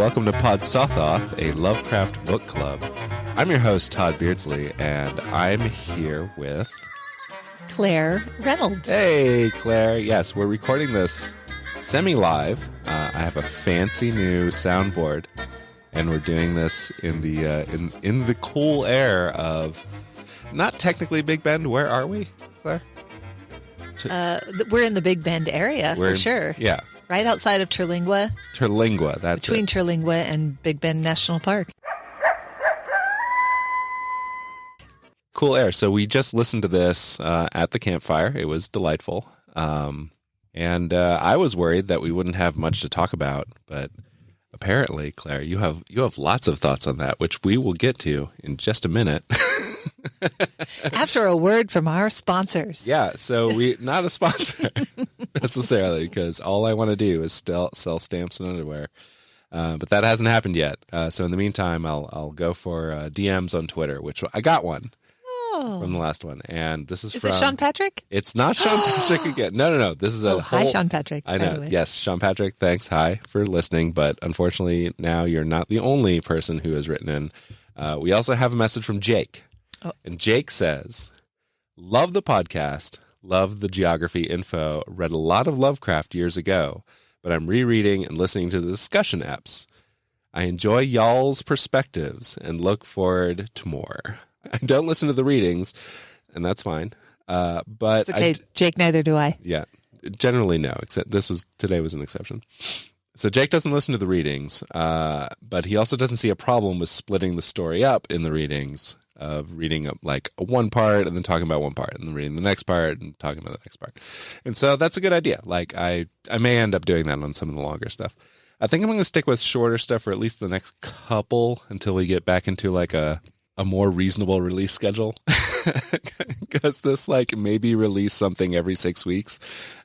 welcome to Pod Sothoth, a Lovecraft book club. I'm your host, Todd Beardsley, and I'm here with... Claire Reynolds. Hey, Claire. Yes, we're recording this semi-live. I have a fancy new soundboard, and we're doing this in the in the cool air of not technically Big Bend. Where are we, Claire? We're in the Big Bend area for sure. Yeah. Right outside of Terlingua. Terlingua, that's Between Terlingua and Big Bend National Park. Cool air. So we just listened to this at the campfire. It was delightful. And I was worried that we wouldn't have much to talk about, but apparently, Claire, you have lots of thoughts on that, which we will get to in just a minute. After a word from our sponsors. Yeah, so we not a sponsor necessarily, because all I want to do is still sell stamps and underwear. But that hasn't happened yet. So in the meantime, I'll go for DMs on Twitter, which I got one. From the last one, and this is it Sean Patrick? It's not Sean Patrick again. No. This is a whole... Hi, Sean Patrick. I know. Yes, Sean Patrick. Thanks. Hi for listening. But unfortunately, now you're not the only person who has written in. We also have a message from Jake, and Jake says, "Love the podcast. Love the geography info. Read a lot of Lovecraft years ago, but I'm rereading and listening to the discussion apps. I enjoy y'all's perspectives and look forward to more." I don't listen to the readings, and that's fine. But it's okay, Jake. Neither do I. Yeah, generally no. Except today was an exception. So Jake doesn't listen to the readings, but he also doesn't see a problem with splitting the story up in the readings, of reading like one part and then talking about one part, and then reading the next part and talking about the next part. And so that's a good idea. Like I may end up doing that on some of the longer stuff. I think I'm going to stick with shorter stuff for at least the next couple until we get back into like a more reasonable release schedule, because this like maybe release something every 6 weeks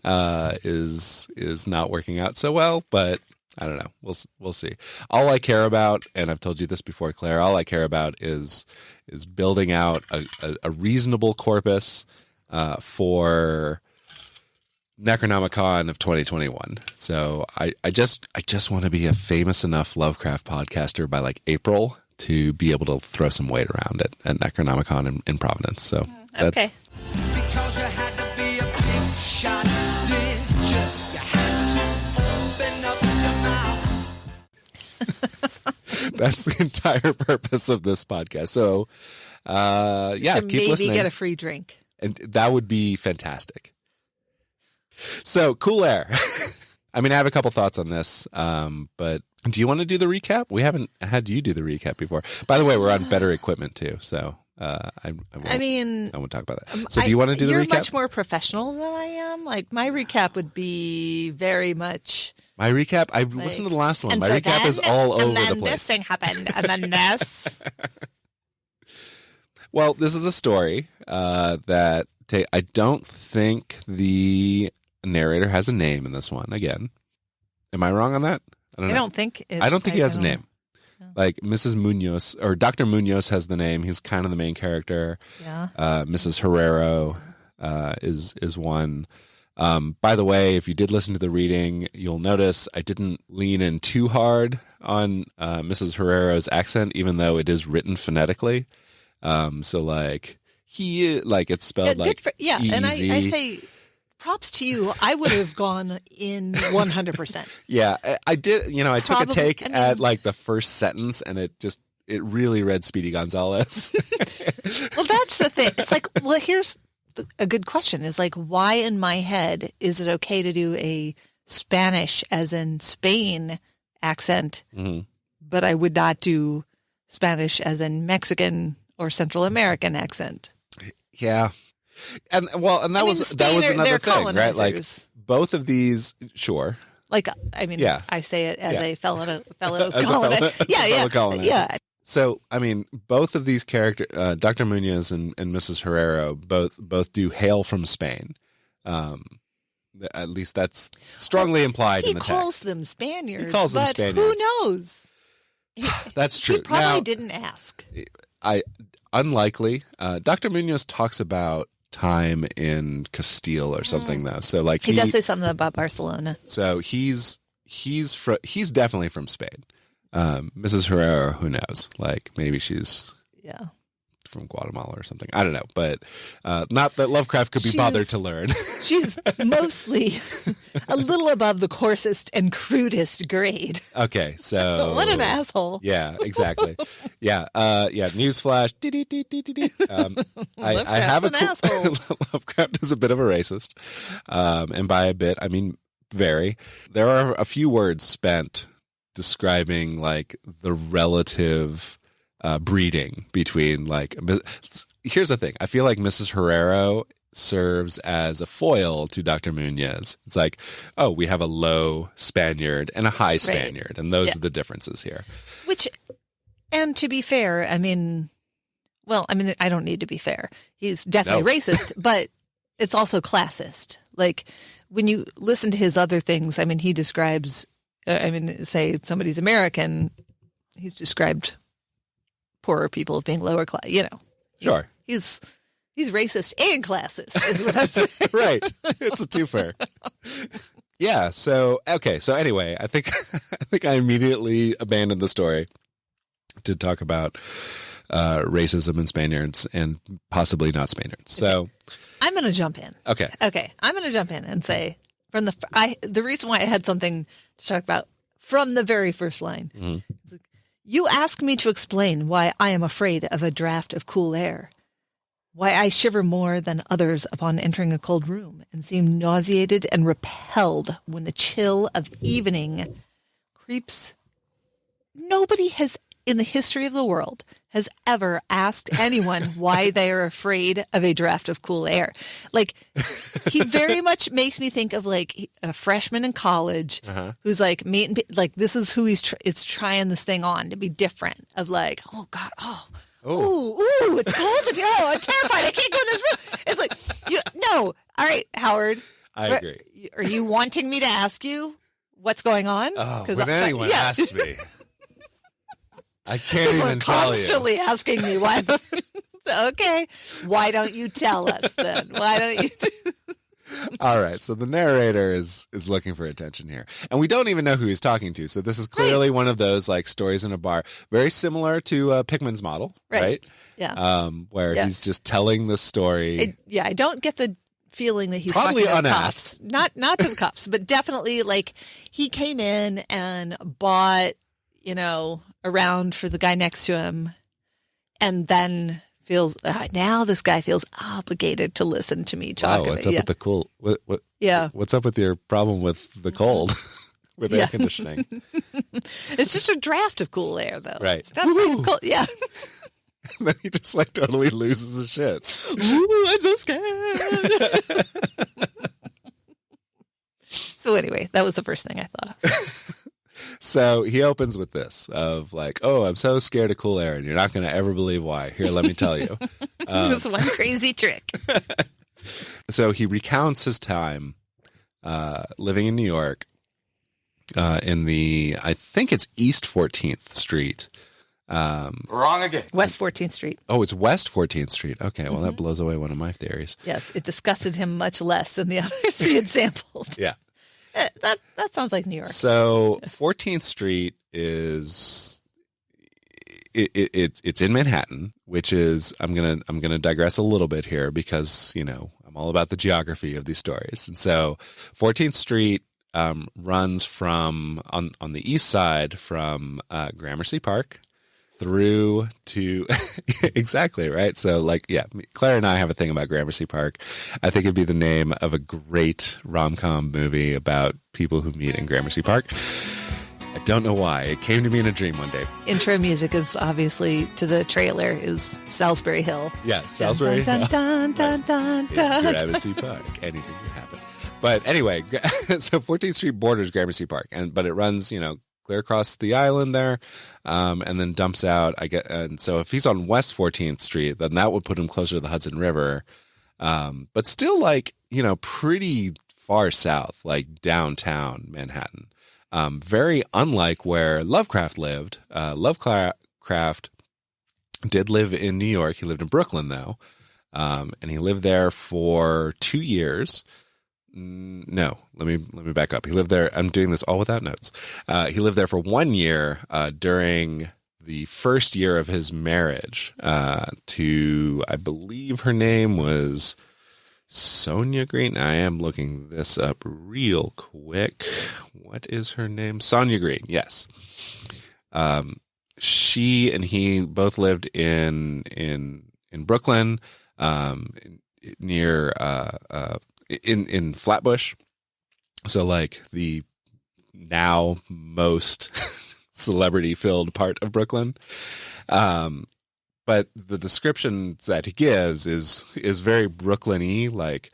is not working out so well. But I don't know. We'll see. All I care about, and I've told you this before, Claire, all I care about is building out a reasonable corpus for Necronomicon of 2021. So I just want to be a famous enough Lovecraft podcaster by like April to be able to throw some weight around it at Necronomicon in Providence. So that's... Okay. Because you had to be a big shot, did you? You had to open up your mouth. That's the entire purpose of this podcast. So, yeah, keep listening. Maybe get a free drink. And that would be fantastic. So, cool air. I mean, I have a couple thoughts on this, but do you want to do the recap? We haven't had you do the recap before. By the way, we're on better equipment too, so I won't talk about that. So do you want to do the recap? You're much more professional than I am. Like my recap would be very much... My recap? I listened to the last one. My recap is all over the place. And then this thing happened, and then this. Well, this is a story that I don't think the narrator has a name in this one. Again, am I wrong on that? I don't think he has a name. No. Like Mrs. Munoz or Dr. Munoz has the name. He's kind of the main character. Yeah. Mrs. Herrero is one. By the way, if you did listen to the reading, you'll notice I didn't lean in too hard on Mrs. Herrero's accent, even though it is written phonetically. So like it's spelled easy. And I say props to you. I would have gone in 100%. Yeah, I did. I took a take at like the first sentence, and it really read Speedy Gonzalez. Well, that's the thing. It's like, well, here's a good question. Is like, why in my head is it okay to do a Spanish as in Spain accent, but I would not do Spanish as in Mexican or Central American accent? Yeah. And that was another thing, right? Like both of these, sure. Like, I mean, yeah. I say it as a fellow colonizer. Yeah. So, I mean, both of these characters, Dr. Munoz and Mrs. Herrero, both do hail from Spain. At least that's strongly implied in the text. He calls them Spaniards. He calls them Spaniards. Who knows? That's true. He probably didn't ask. Unlikely. Dr. Munoz talks about time in Castile or something though. So like he does say something about Barcelona. So he's definitely from Spain. Mrs. Herrera, who knows? Like maybe she's from Guatemala or something. I don't know, but not that Lovecraft could be bothered to learn. She's mostly a little above the coarsest and crudest grade. Okay, so what an asshole. Yeah, exactly. Yeah, newsflash. I have an asshole. Lovecraft is a bit of a racist, and by a bit I mean very. There are a few words spent describing like the relative breeding between like. Here's the thing. I feel like Mrs. Herrero serves as a foil to Dr. Muñez. It's like, oh, we have a low Spaniard and a high Spaniard, and those are the differences here. And to be fair, I don't need to be fair. He's definitely racist, but it's also classist. Like when you listen to his other things, I mean, he describes, say somebody's American, he's described poorer people as being lower class, Sure. He's racist and classist is what I'm saying. Right. It's a twofer. Yeah. So, okay. So anyway, I think I immediately abandoned the story to talk about racism in Spaniards and possibly not Spaniards. So I'm going to jump in. Okay. I'm going to jump in and say the reason why I had something to talk about from the very first line. Mm-hmm. You ask me to explain why I am afraid of a draft of cool air, why I shiver more than others upon entering a cold room and seem nauseated and repelled when the chill of evening creeps. Nobody has in the history of the world has ever asked anyone why they are afraid of a draft of cool air. Like, he very much makes me think of like a freshman in college who's like meeting, like this is who it's trying this thing on to be different. Of like, oh God, ooh, it's cold in here. Oh, I'm terrified. I can't go in this room. It's like, no. All right, Howard. I agree. Are you wanting me to ask you what's going on? Oh, when anyone asks me. I can't even tell you. Constantly asking me why. Okay, why don't you tell us then? Why don't you? All right, so the narrator is looking for attention here, and we don't even know who he's talking to. So this is clearly one of those like stories in a bar, very similar to Pickman's model, right? Yeah. Where he's just telling the story. I don't get the feeling that he's probably talking to unasked. The cops. Not to the cops, but definitely like he came in and bought, around for the guy next to him, and then feels now this guy feels obligated to listen to me talk. What's up with the cool? What? Yeah. What's up with your problem with the cold, with air conditioning? It's just a draft of cool air, though. Right. It's not cold. Yeah. And then he just like totally loses his shit. Ooh, I'm so scared. So anyway, that was the first thing I thought of. So he opens with this of like, oh, I'm so scared of cool air, and you're not going to ever believe why. Here, let me tell you. This one crazy trick. So he recounts his time living in New York in I think it's East 14th Street. Wrong again. West 14th Street. Oh, it's West 14th Street. Okay, well, that blows away one of my theories. Yes, it disgusted him much less than the others he had sampled. Yeah. That sounds like New York. So 14th Street is it's in Manhattan, which is I'm gonna digress a little bit here because I'm all about the geography of these stories. And so 14th Street runs from on the east side from Gramercy Park through to exactly right. So Claire and I have a thing about Gramercy Park. I think it'd be the name of a great rom-com movie about people who meet in Gramercy Park. I don't know why. It came to me in a dream one day. Intro music is obviously to the trailer is Salisbury Hill. Yeah, Salisbury Hill. Dun, dun, dun, dun, dun. Gramercy Park. Anything could happen. But anyway, so 14th Street borders Gramercy Park, but it runs, clear across the island there, and then dumps out. And so if he's on West 14th Street, then that would put him closer to the Hudson River, but still pretty far south, like downtown Manhattan. Very unlike where Lovecraft lived. Lovecraft did live in New York. He lived in Brooklyn though, and he lived there for 2 years. No, let me back up. He lived there. I'm doing this all without notes. He lived there for 1 year during the first year of his marriage to, I believe her name was Sonia Green. I am looking this up real quick. What is her name? Sonia Green. Yes. She and he both lived in Brooklyn, near in Flatbush. So like the now most celebrity filled part of Brooklyn. But the description that he gives is very Brooklyn-y, like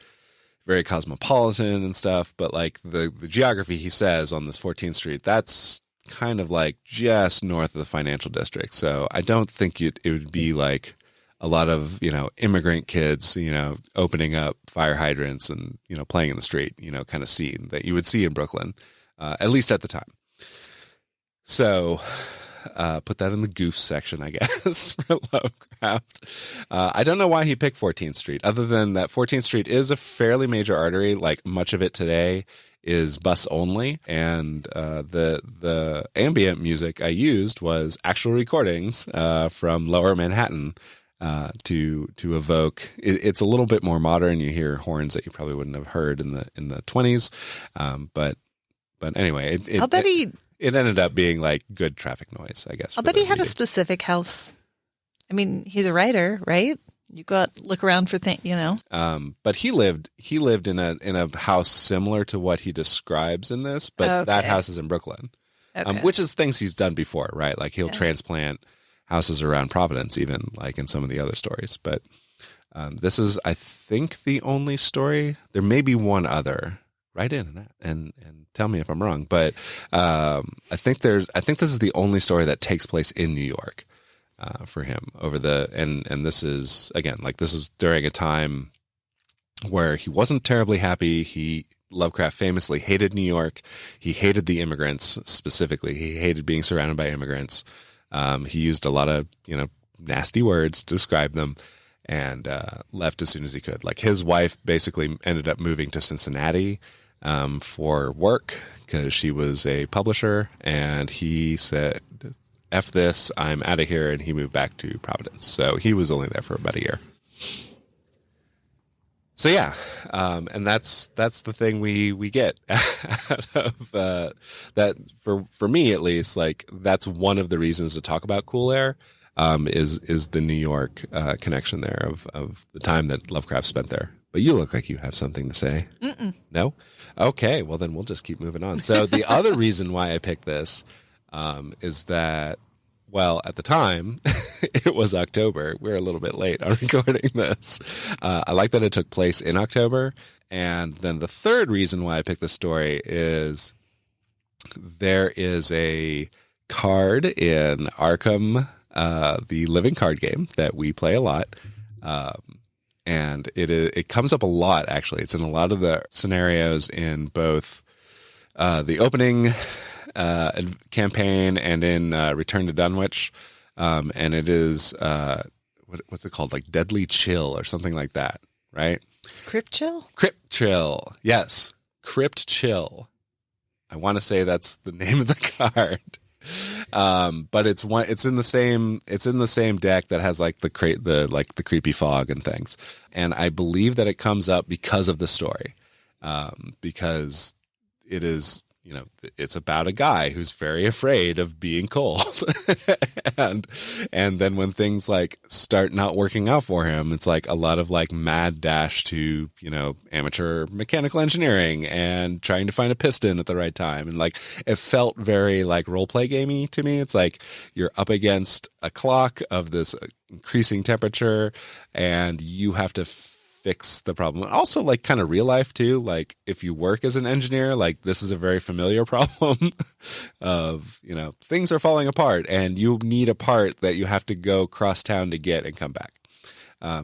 very cosmopolitan and stuff. But like the geography he says on this 14th Street, that's kind of like just north of the financial district. So I don't think it would be like a lot of, immigrant kids, opening up fire hydrants and, playing in the street, kind of scene that you would see in Brooklyn, at least at the time. So put that in the goof section, I guess, for Lovecraft. I don't know why he picked 14th Street, other than that 14th Street is a fairly major artery. Like much of it today is bus only, and the ambient music I used was actual recordings from Lower Manhattan to evoke. It's a little bit more modern. You hear horns that you probably wouldn't have heard in the 20s, but anyway, I'll bet it ended up being like good traffic noise, I guess. I'll bet he had a specific house. I mean, he's a writer, right? You go out, look around for things, But he lived in a house similar to what he describes in this, but that house is in Brooklyn, which is things he's done before, right? Like he'll transplant houses around Providence, even like in some of the other stories. But this is, I think, the only story. There may be one other. Write in and tell me if I'm wrong, but I think this is the only story that takes place in New York for him and this is, again, like this is during a time where he wasn't terribly happy. Lovecraft famously hated New York. He hated the immigrants specifically. He hated being surrounded by immigrants. He used a lot of nasty words to describe them, and left as soon as he could. Like his wife basically ended up moving to Cincinnati for work because she was a publisher, and he said, F this, I'm out of here, and he moved back to Providence. So he was only there for about a year. So yeah, and that's the thing we get out of that for me at least. Like that's one of the reasons to talk about Cool Air is the New York connection there of the time that Lovecraft spent there. But you look like you have something to say. Mm-mm. No? Okay, well then we'll just keep moving on. So the other reason why I picked this is that, well, at the time, it was October. We're a little bit late on recording this. I like that it took place in October. And then the third reason why I picked this story is there is a card in Arkham, the living card game that we play a lot. And it comes up a lot, actually. It's in a lot of the scenarios in both the opening campaign and in Return to Dunwich. And it is, what's it called? Like Deadly Chill or something like that, right? Crypt Chill? Crypt Chill. Yes. Crypt Chill. I want to say that's the name of the card. But it's in the same deck that has like the creepy fog and things. And I believe that it comes up because of the story. Because it is, it's about a guy who's very afraid of being cold. and then when things like start not working out for him, it's like a lot of like mad dash to, amateur mechanical engineering and trying to find a piston at the right time. And like, it felt very like role play gamey to me. It's like you're up against a clock of this increasing temperature and you have to fix the problem. Also like kind of real life too. Like if you work as an engineer, like this is a very familiar problem of, things are falling apart and you need a part that you have to go cross town to get and come back.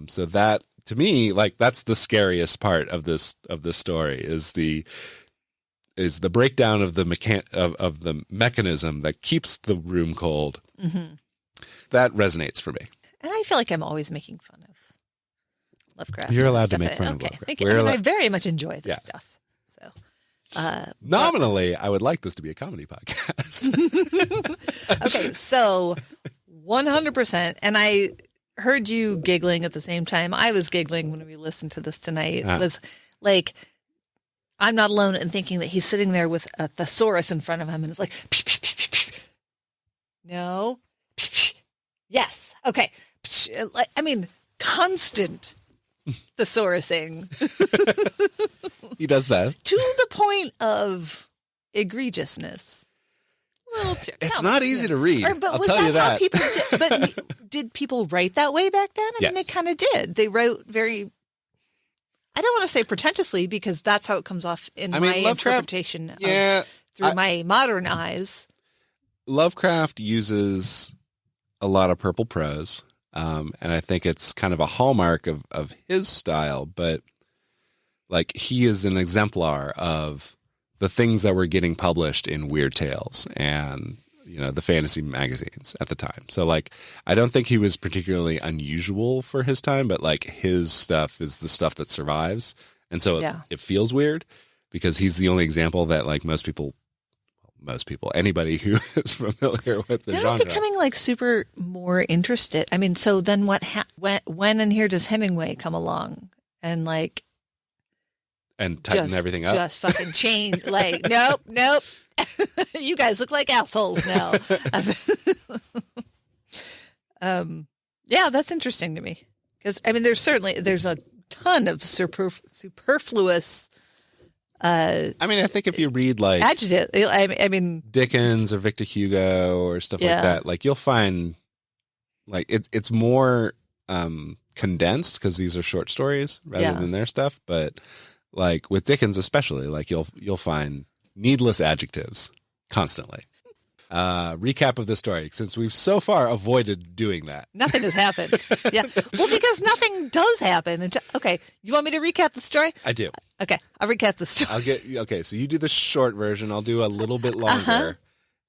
So that to me, like that's the scariest part of this story is the breakdown of the mechanism that keeps the room cold. Mm-hmm. That resonates for me. And I feel like I'm always making fun of Lovecraft. You're allowed to make fun of Okay. Lovecraft. I very much enjoy this stuff. So Nominally, I would like this to be a comedy podcast. okay, so 100%. And I heard you giggling at the same time. I was giggling when we listened to this tonight. It was like, I'm not alone in thinking that he's sitting there with a thesaurus in front of him and it's like, no, yes, okay. I mean, constant thesaurusing. He does that. To the point of egregiousness. Well, it's not easy to read. I'll was tell you that. How people but did people write that way back then? I mean, they kind of did. They wrote very, I don't want to say pretentiously because that's how it comes off in my interpretation through my modern eyes. Lovecraft uses a lot of purple prose, and I think it's kind of a hallmark of his style, but like he is an exemplar of the things that were getting published in Weird Tales and, the fantasy magazines at the time. So like, I don't think he was particularly unusual for his time, but like his stuff is the stuff that survives. And so it feels weird because he's the only example that like most people, anybody who is familiar with the genre. I'm becoming like super more interested. I mean, so then when and here does Hemingway come along and like, and tighten everything up. Just fucking change. Like, nope. You guys look like assholes now. Yeah, that's interesting to me. Because, I mean, there's a ton of superfluous. I mean, I think if you read like adjective, I mean Dickens or Victor Hugo or stuff like that, like you'll find like it's more condensed because these are short stories rather than their stuff, but. Like with Dickens especially, like you'll find needless adjectives constantly. Recap of the story, since we've so far avoided doing that. Nothing has happened. Yeah. Well, because nothing does happen. Okay. You want me to recap the story? I do. Okay. I'll recap the story. Okay. So you do the short version. I'll do a little bit longer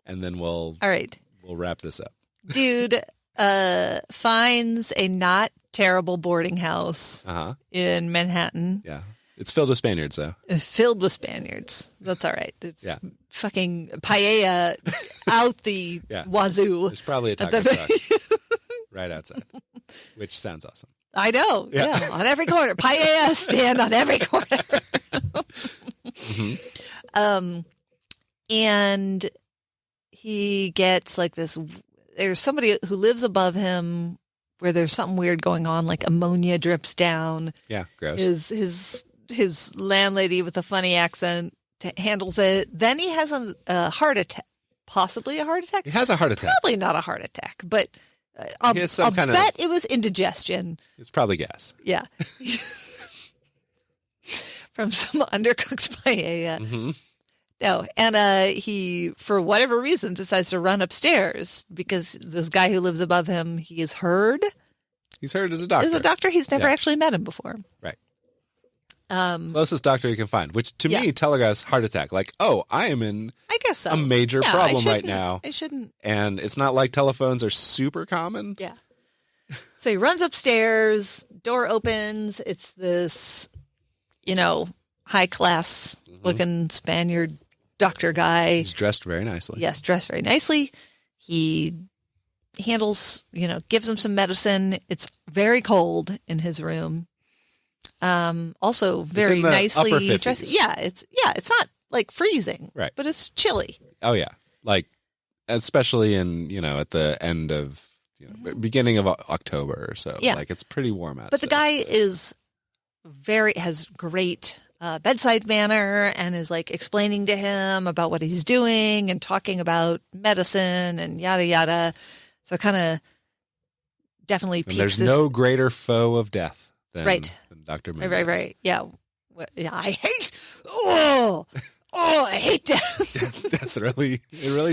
and then all right. We'll wrap this up. Dude, finds a not terrible boarding house in Manhattan. Yeah. It's filled with Spaniards, though. It's filled with Spaniards. That's all right. It's fucking paella out the wazoo. There's probably a taco truck right outside, which sounds awesome. I know. Yeah. On every corner. Paella stand on every corner. And he gets like this. There's somebody who lives above him where there's something weird going on, like ammonia drips down. Yeah, gross. His landlady with a funny accent handles it. Then he has a heart attack, possibly a heart attack. He has a heart attack. Probably not a heart attack, but I'll bet it was indigestion. It's probably gas. Yeah. From some undercooked paella. Mm-hmm. No, and he, for whatever reason, decides to run upstairs because this guy who lives above him, he is heard. He's heard as a doctor. As a doctor, he's never actually met him before. Right. Closest doctor you can find, which to me telegraphs heart attack. Like, oh, I am in I guess so. a major problem right now. I shouldn't. And it's not like telephones are super common. Yeah. So he runs upstairs, door opens. It's this, high class looking Spaniard doctor guy. He's dressed very nicely. Yes, dressed very nicely. He handles, gives him some medicine. It's very cold in his room. Also very nicely dressed. Yeah, it's not like freezing, right? But it's chilly. Oh yeah, like especially in at the end of beginning of October or so. Yeah, like it's pretty warm out. But the guy is has great bedside manner and is like explaining to him about what he's doing and talking about medicine and yada yada. So kind of definitely piques there's no greater foe of death than Dr. Menendez. Right. Yeah. I hate. I hate death. Death really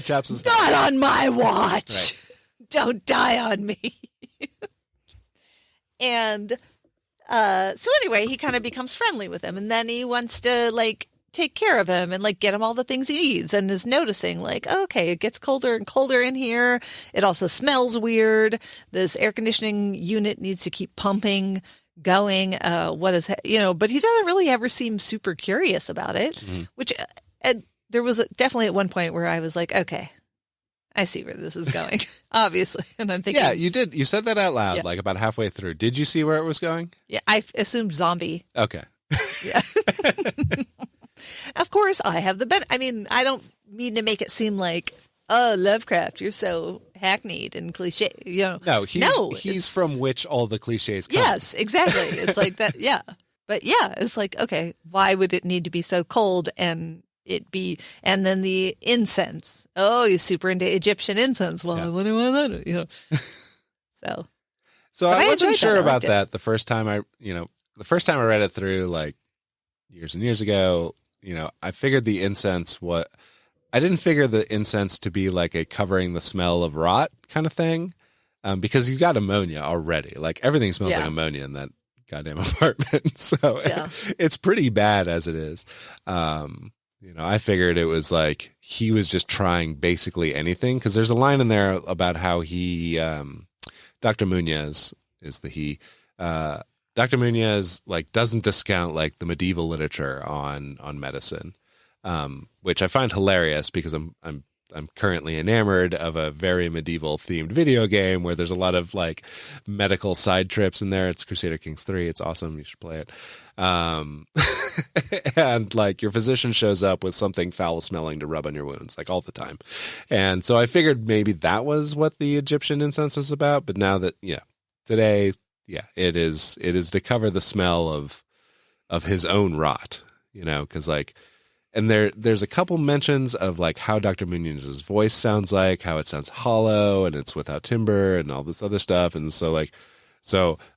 chaps his Not on my watch. Right. Don't die on me. And so anyway, he kind of becomes friendly with him, and then he wants to like take care of him and like get him all the things he needs, and is noticing like, okay, it gets colder and colder in here. It also smells weird. This air conditioning unit needs to keep pumping going? What is, but he doesn't really ever seem super curious about it, which there was definitely at one point where I was like, okay, I see where this is going, obviously. And I'm thinking, yeah, you did. You said that out loud, like about halfway through. Did you see where it was going? Yeah, I assumed zombie. Okay. Yeah. Of course, I have I don't mean to make it seem like, oh, Lovecraft, you're so hackneyed and cliche. No, he's from which all the cliches come. Yes, exactly. It's like that. Yeah. But yeah, it's like, okay, why would it need to be so cold and then the incense? Oh, he's super into Egyptian incense. Well, what do you want that? So I wasn't sure about that the first time I read it through, like years and years ago. I figured the incense I didn't figure the incense to be like a covering the smell of rot kind of thing, because you've got ammonia already. Like everything smells like ammonia in that goddamn apartment. So it's pretty bad as it is. I figured it was like he was just trying basically anything, because there's a line in there about how he, Dr. Muñoz is the he. Dr. Muñoz like doesn't discount like the medieval literature on medicine, which I find hilarious because I'm currently enamored of a very medieval themed video game where there's a lot of like medical side trips in there. It's Crusader Kings 3. It's awesome. You should play it. And like your physician shows up with something foul smelling to rub on your wounds like all the time. And so I figured maybe that was what the Egyptian incense was about. But now that, today, it is to cover the smell of his own rot, because like, and there's a couple mentions of like how Dr. Muñoz's voice sounds like, how it sounds hollow and it's without timbre and all this other stuff. And so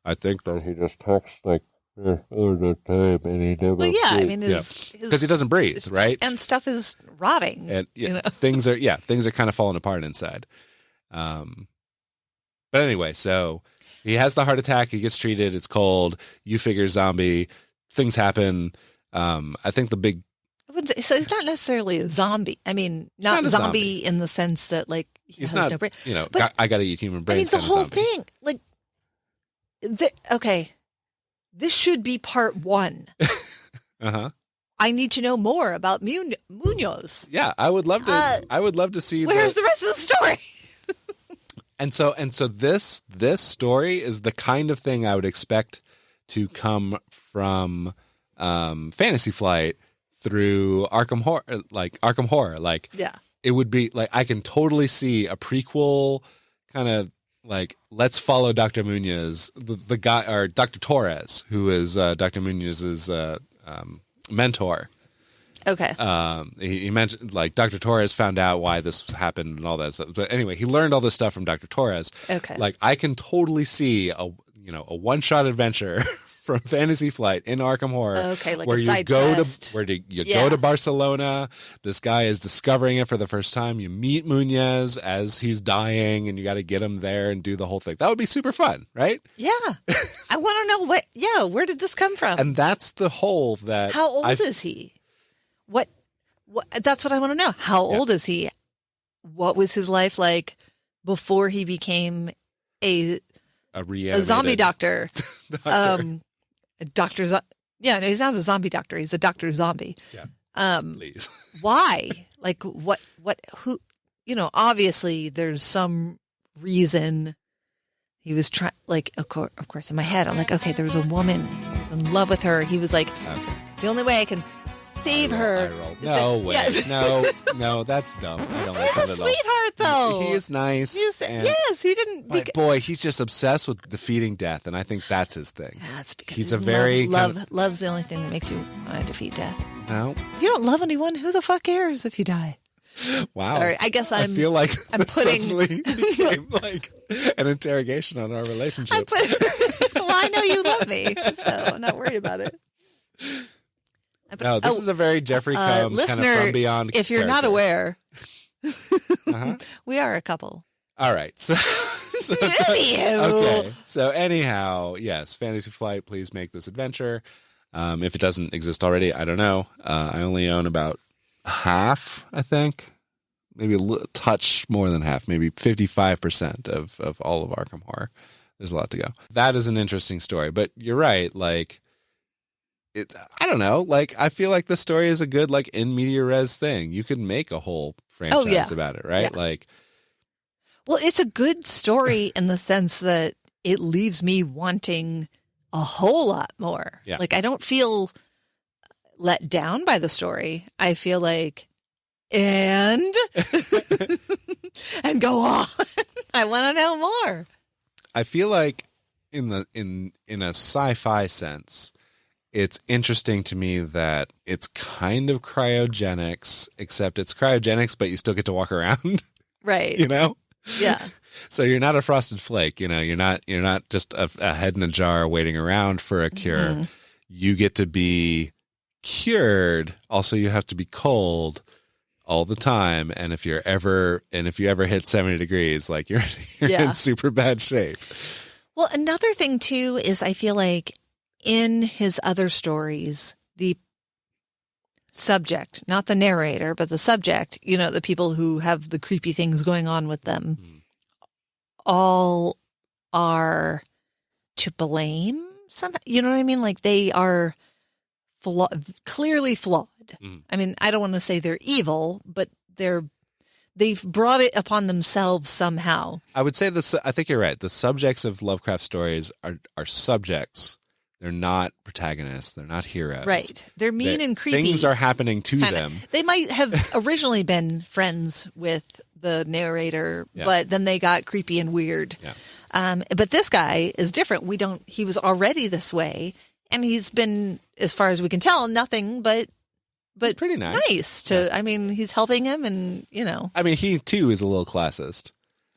I think that he just talks like all the time, and he never. Well, yeah, I mean, because he doesn't breathe, right? And stuff is rotting, and things are kind of falling apart inside. But anyway, so he has the heart attack. He gets treated. It's cold. You figure zombie. Things happen. I think the big. So he's not necessarily a zombie. I mean, not zombie in the sense that like he's has no brain. But, I got to eat human brains. I mean, the whole thing, like, okay, this should be part 1. I need to know more about Muñoz. Yeah, I would love to. I would love to see. Where's the rest of the story? And so this story is the kind of thing I would expect to come from Fantasy Flight through Arkham Horror. Like, it would be like, I can totally see a prequel kind of like, let's follow Dr. Muñoz, the guy, or Dr. Torres, who is Dr. Muñoz's mentor. Okay. He mentioned like Dr. Torres found out why this happened and all that stuff. But anyway, he learned all this stuff from Dr. Torres. Okay. Like, I can totally see a one-shot adventure from Fantasy Flight in Arkham Horror. Okay, like where a you side go quest. to go to Barcelona. This guy is discovering it for the first time. You meet Muñoz as he's dying, and you got to get him there and do the whole thing. That would be super fun, right? Yeah. I want to know where did this come from? And that's the whole that. How old is he? What? That's what I want to know. How old is he? What was his life like before he became a zombie doctor? No, he's not a zombie doctor. He's a doctor zombie. Yeah. Please. Why? Like, who, obviously there's some reason he was trying, like, of course, in my head, I'm like, okay, there was a woman. He was in love with her. He was like, the only way I can save her. No way. No, that's dumb. I don't like that at all. He's a sweetheart, though. He is nice. Yes, he didn't. But boy, he's just obsessed with defeating death, and I think that's his thing. That's because he's a very love's the only thing that makes you want to defeat death. No, if you don't love anyone, who the fuck cares if you die? Wow. Sorry, I guess I feel like suddenly became like an interrogation on our relationship. Well, I know you love me, so I'm not worried about it. No, this is a very Jeffrey Combs listener, kind of from beyond. If you're not aware, Uh-huh. We are a couple. All right. So okay. So anyhow, yes, Fantasy Flight, please make this adventure. If it doesn't exist already, I don't know. I only own about half, I think. Maybe a touch more than half, maybe 55% of all of Arkham Horror. There's a lot to go. That is an interesting story, but you're right. Like, I don't know. Like, I feel like this story is a good, like, in media res thing. You could make a whole franchise about it, right? Yeah. Like, well, it's a good story in the sense that it leaves me wanting a whole lot more. Yeah. Like, I don't feel let down by the story. I feel like, and go on. I want to know more. I feel like in a sci-fi sense, it's interesting to me that it's kind of cryogenics, except it's cryogenics, but you still get to walk around. Right. You know? Yeah. So you're not a frosted flake, you know, you're not just a head in a jar waiting around for a cure. Mm-hmm. You get to be cured. Also, you have to be cold all the time. And if you ever hit 70 degrees, like you're in super bad shape. Well, another thing too is I feel like in his other stories, the subject, not the narrator, but the subject, you know, the people who have the creepy things going on with them, all are to blame somehow. You know what I mean? Like they are clearly flawed. I mean, I don't want to say they're evil, but they've brought it upon themselves somehow. I would say this. I think you're right. The subjects of Lovecraft stories are subjects. They're not protagonists. They're not heroes. Right. They're mean and creepy. Things are happening to them. They might have originally been friends with the narrator, but then they got creepy and weird. Yeah. But this guy is different. He was already this way, and he's been, as far as we can tell, nothing but pretty nice. I mean, he's helping him, and you know. I mean, he too is a little classist,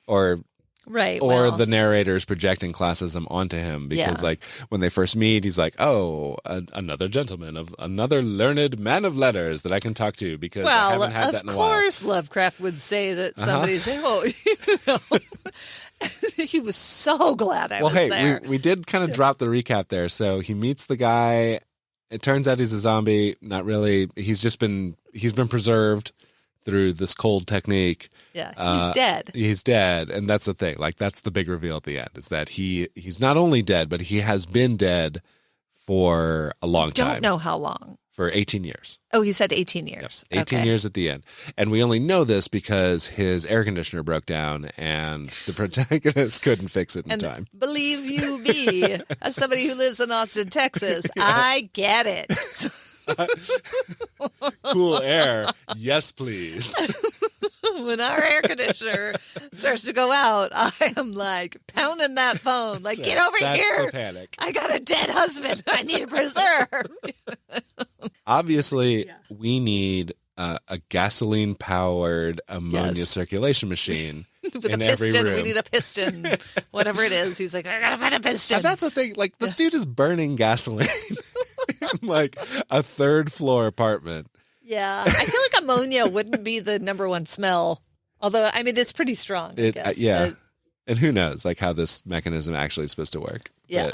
or the narrator's projecting classism onto him because, like, when they first meet, he's like, "Oh, another gentleman of another learned man of letters that I can talk to because I haven't had that in a while." Of course, Lovecraft would say that somebody's. Oh, you know. He was so glad I was there. We did kind of drop the recap there. So he meets the guy. It turns out he's a zombie. Not really. He's been preserved through this cold technique. Yeah, he's dead. He's dead, and that's the thing. Like, that's the big reveal at the end, is that he's not only dead, but he has been dead for a long time. Don't know how long. For 18 years. Oh, he said 18 years. Yep, 18 years at the end. And we only know this because his air conditioner broke down and the protagonist couldn't fix it in time. Believe you me, as somebody who lives in Austin, Texas, I get it. Cool air. Yes, please. When our air conditioner starts to go out, I am like pounding that phone. Like, get over That's here. The panic. I got a dead husband I need to preserve. Obviously, we need a gasoline-powered ammonia circulation machine in every room. We need a piston. Whatever it is. He's like, I got to find a piston. And that's the thing. Like, this dude is burning gasoline in, like, a third-floor apartment. Yeah, I feel like ammonia wouldn't be the number one smell. Although, I mean, it's pretty strong. I guess, and who knows, like, how this mechanism actually is supposed to work. Yeah.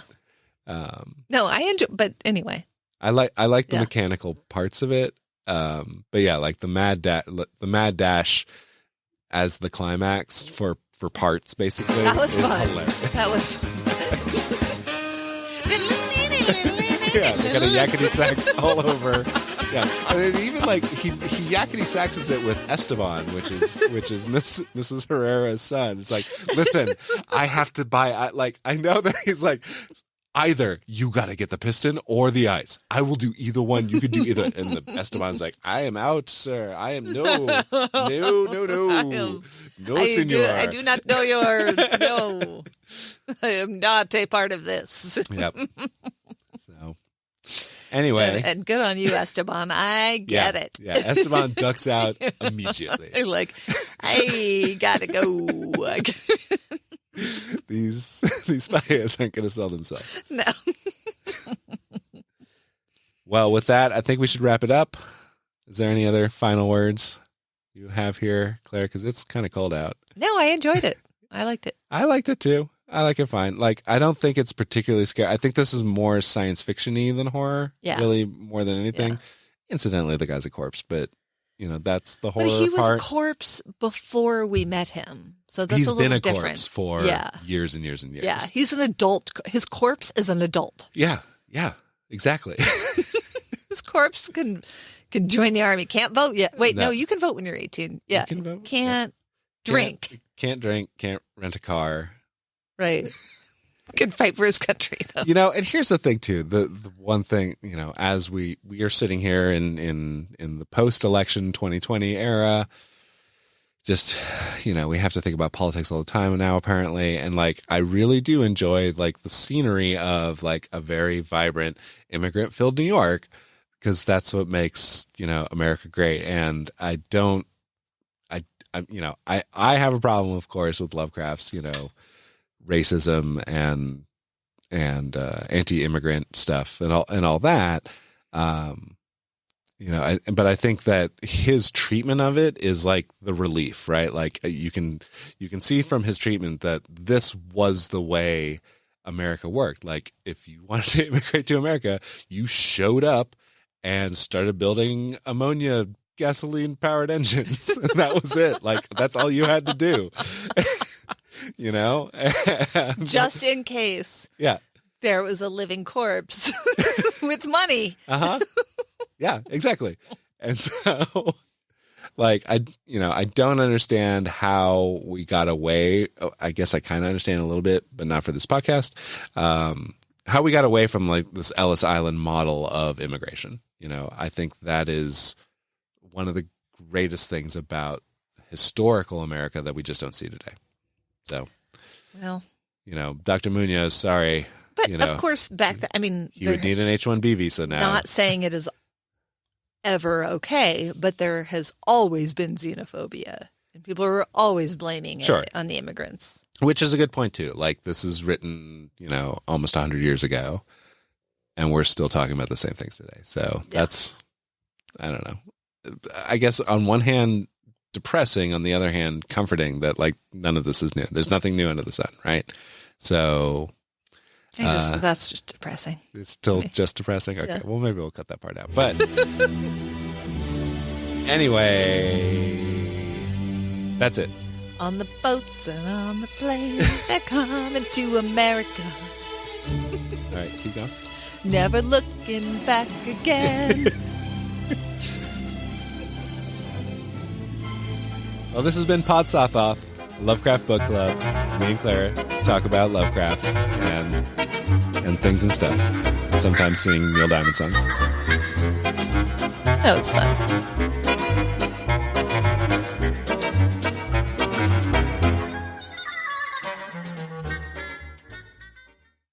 But, no, I enjoy. But anyway, I like the mechanical parts of it. But yeah, like the mad dash as the climax for parts, basically. That was fun. Hilarious. That was fun. Yeah, they got a yakety sax all over. Yeah. I mean, even like he yakety saxes it with Esteban, which is Mrs. Herrera's son. It's like, listen, I have to buy. I know that he's like, either you got to get the piston or the ice. I will do either one. You could do either. And the Esteban's like, I am out, sir. I am no, senor. I do not know your no. I am not a part of this. Yep. So. Anyway. And good on you, Esteban. I get it. Yeah, Esteban ducks out immediately. Like, I gotta go. These Spaniards aren't going to sell themselves. No. Well, with that, I think we should wrap it up. Is there any other final words you have here, Claire? Because it's kind of cold out. No, I enjoyed it. I liked it. I liked it too. I like it fine. Like, I don't think it's particularly scary. I think this is more science fiction-y than horror. Yeah. Really, more than anything. Yeah. Incidentally, the guy's a corpse, but, you know, that's the horror part. But he was a corpse before we met him. So that's he's a little been a different. corpse for years and years and years. Yeah, he's an adult. His corpse is an adult. Yeah, exactly. His corpse can join the army. Can't vote yet. Wait, no, No. you can vote when you're 18. Yeah, You can vote. can't drink. Can't drink, can't rent a car. Right. Can fight for his country, though. And here's the thing too. The one thing, as we are sitting here in the post-election 2020 era, just, we have to think about politics all the time now, apparently. And like, I really do enjoy like the scenery of like a very vibrant immigrant-filled New York, because that's what makes, America great. And I have a problem, of course, with Lovecraft's, racism and anti-immigrant stuff and all that. But I think that his treatment of it is like the relief, right? Like you can see from his treatment that this was the way America worked. Like if you wanted to immigrate to America, you showed up and started building ammonia gasoline powered engines. That was it. Like that's all you had to do. And, Just in case. Yeah. There was a living corpse with money. Yeah, exactly. And so like I don't understand how we got away. I guess I kind of understand a little bit, but not for this podcast. How we got away from like this Ellis Island model of immigration. I think that is one of the greatest things about historical America that we just don't see today. So, well, Dr. Munoz, sorry. But of course, back then, you would need an H-1B visa now. Not saying it is ever okay, but there has always been xenophobia, and people are always blaming it on the immigrants. Which is a good point too. Like this is written, almost 100 years ago, and we're still talking about the same things today. So that's, I don't know. I guess on one hand, depressing, on the other hand, comforting that like none of this is new. There's nothing new under the sun, right? So that's just depressing. It's still just depressing. Okay, well maybe we'll cut that part out. But anyway, that's it. On the boats and on the planes, they're coming to America. All right, keep going. Never looking back again. Well, this has been Pod Sothoth, Lovecraft Book Club. Me and Claire talk about Lovecraft and things and stuff. And sometimes sing Neil Diamond songs. That was fun.